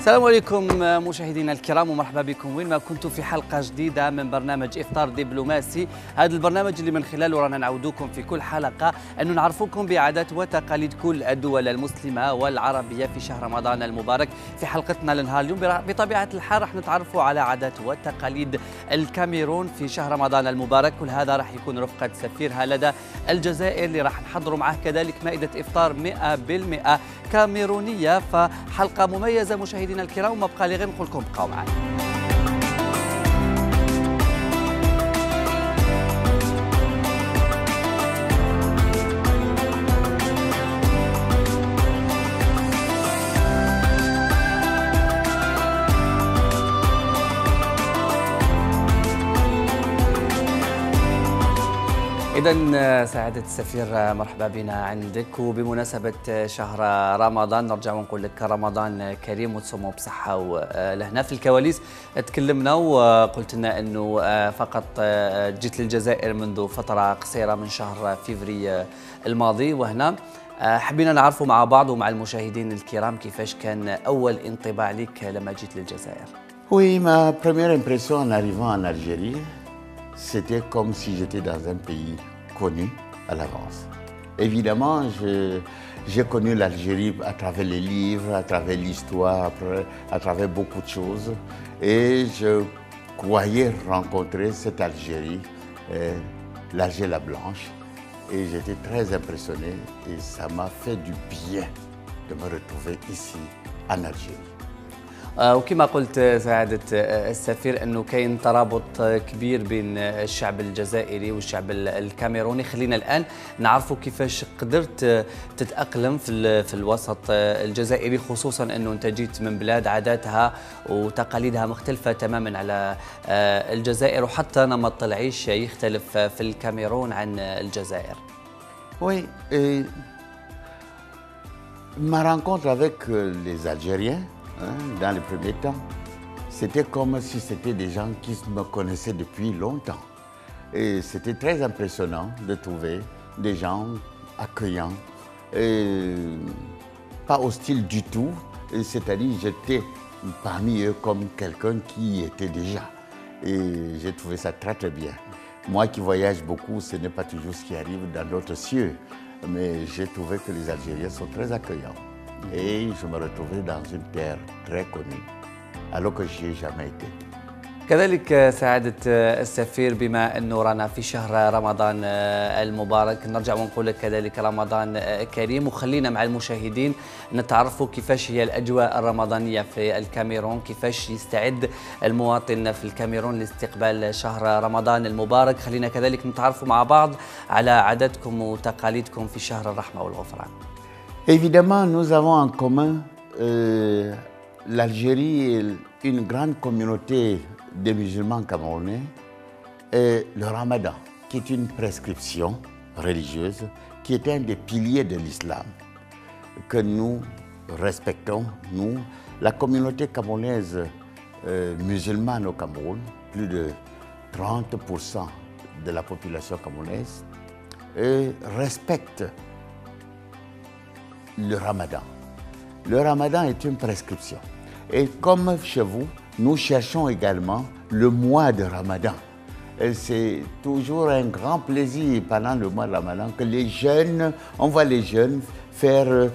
السلام عليكم مشاهدينا الكرام ومرحبا بكم وين ما كنتم في حلقة جديدة من برنامج إفطار دبلوماسي. هذا البرنامج اللي من خلاله رانا نعودوكم في كل حلقة أنه نعرفوكم بعادات وتقاليد كل الدول المسلمة والعربية في شهر رمضان المبارك. في حلقتنا لنهار اليوم بطبيعة الحال راح نتعرفوا على عادات وتقاليد الكاميرون في شهر رمضان المبارك. كل هذا راح يكون رفقة سفيرها لدى الجزائر اللي راح نحضروا معه كذلك مائدة إفطار 100% كاميرونية. فحلقة مميزة مشاهدينا الكرام وما بقى لي غير نقول لكم بقاو معنا. إذن سعادة السفير مرحبا بنا عندك. وبمناسبة شهر رمضان نرجع ونقول لك رمضان كريم وتصوموا بصحة ولهنا. في الكواليس تكلمنا وقلت لنا أنه فقط جيت للجزائر منذ فترة قصيرة من شهر فيفري الماضي، وهنا حبينا نعرفوا مع بعض ومع المشاهدين الكرام كيفاش كان أول انطباع لك لما جيت للجزائر. Oui, ma première impression en arrivant en Algérie, c'était comme si j'étais dans un pays connu à l'avance. Évidemment, j'ai connu l'Algérie à travers les livres, à travers l'histoire, à travers beaucoup de choses. Et je croyais rencontrer cette Algérie, l'Algérie la Blanche. Et j'étais très impressionné et ça m'a fait du bien de me retrouver ici en Algérie. وكما قلت سعادة السفير أنه كاين ترابط كبير بين الشعب الجزائري والشعب الكاميروني. خلينا الآن نعرفوا كيفاش قدرت تتأقلم في الوسط الجزائري، خصوصا أنه أنت جيت من بلاد عاداتها وتقاليدها مختلفة تماما على الجزائر، وحتى نمط العيش يختلف في الكاميرون عن الجزائر. Oui, ma rencontre avec les Algériens, dans les premiers temps, c'était comme si c'était des gens qui me connaissaient depuis longtemps. Et c'était très impressionnant de trouver des gens accueillants, et pas hostiles du tout. C'est-à-dire j'étais parmi eux comme quelqu'un qui y était déjà. Et j'ai trouvé ça très très bien. Moi qui voyage beaucoup, ce n'est pas toujours ce qui arrive dans d'autres cieux. Mais j'ai trouvé que les Algériens sont très accueillants. Et je me retrouvais dans une terre très connue, alors que je n'y ai jamais été. كذلك سعادة السفير بما أنه رانا في شهر رمضان المبارك نرجع ونقول لك كذلك رمضان كريم، وخلينا مع المشاهدين نتعرفوا كيفاش هي الأجواء الرمضانية في الكاميرون، كيفاش يستعد المواطن في الكاميرون لاستقبال شهر رمضان المبارك. خلينا كذلك نتعرفوا مع بعض على عاداتكم وتقاليدكم في شهر الرحمة والغفران. Évidemment, nous avons en commun l'Algérie et une grande communauté de musulmans camerounais et le Ramadan, qui est une prescription religieuse, qui est un des piliers de l'islam, que nous respectons, nous. La communauté camerounaise musulmane au Cameroun, plus de 30% de la population camerounaise, respecte le Ramadan. Le Ramadan est une prescription. Et comme chez vous, nous cherchons également le mois de Ramadan. Et c'est toujours un grand plaisir pendant le mois de Ramadan que les jeunes, on voit les jeunes faire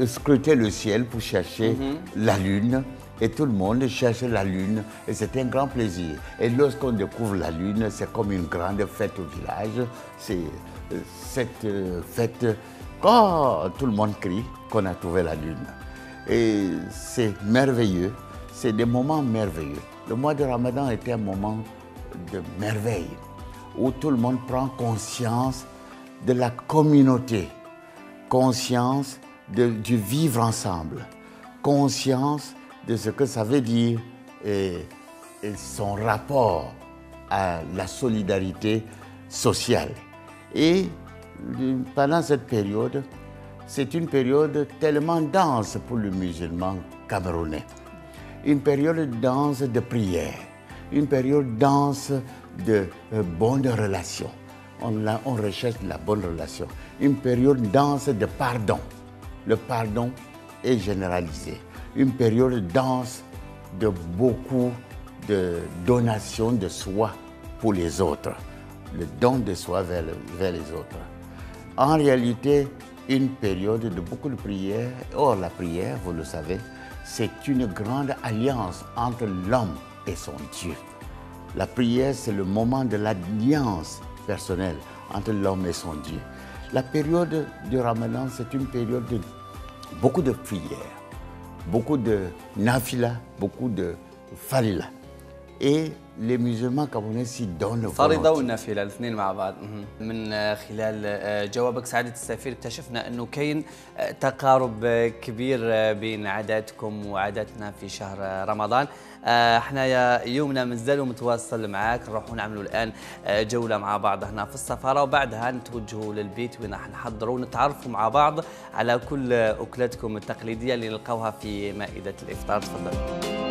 scruter le ciel pour chercher la lune. Et tout le monde cherche la lune et c'est un grand plaisir. Et lorsqu'on découvre la lune, c'est comme une grande fête au village. C'est cette fête. Oh, tout le monde crie qu'on a trouvé la lune. Et c'est merveilleux, c'est des moments merveilleux. Le mois de Ramadan est un moment de merveille, où tout le monde prend conscience de la communauté, conscience du vivre ensemble, conscience de ce que ça veut dire et son rapport à la solidarité sociale. Et pendant cette période, c'est une période tellement dense pour le musulman camerounais. Une période dense de prière, une période dense de bonnes relations. On recherche la bonne relation. Une période dense de pardon. Le pardon est généralisé. une période dense de beaucoup de donations de soi pour les autres, le don de soi vers les autres. En réalité, une période de beaucoup de prières. Or, la prière, vous le savez, c'est une grande alliance entre l'homme et son Dieu. La prière, c'est le moment de l'alliance personnelle entre l'homme et son Dieu. La période du Ramadan, c'est une période de beaucoup de prières, beaucoup de nafila, beaucoup de falila. Et les musulmans camerounais s'y donnent فريضة والنافلة الاثنين مع بعض. من خلال جوابك سعادة السفير اكتشفنا أنه كاين تقارب كبير بين عاداتكم وعاداتنا في شهر رمضان. احنا يومنا مازال متواصل معاك، نروحوا نعملوا الآن جولة مع بعض هنا في السفارة، وبعدها نتوجهوا للبيت وين راح نحضروا ونتعرفوا مع بعض على كل أكلاتكم التقليدية اللي نلقاوها في مائدة الإفطار. تفضل.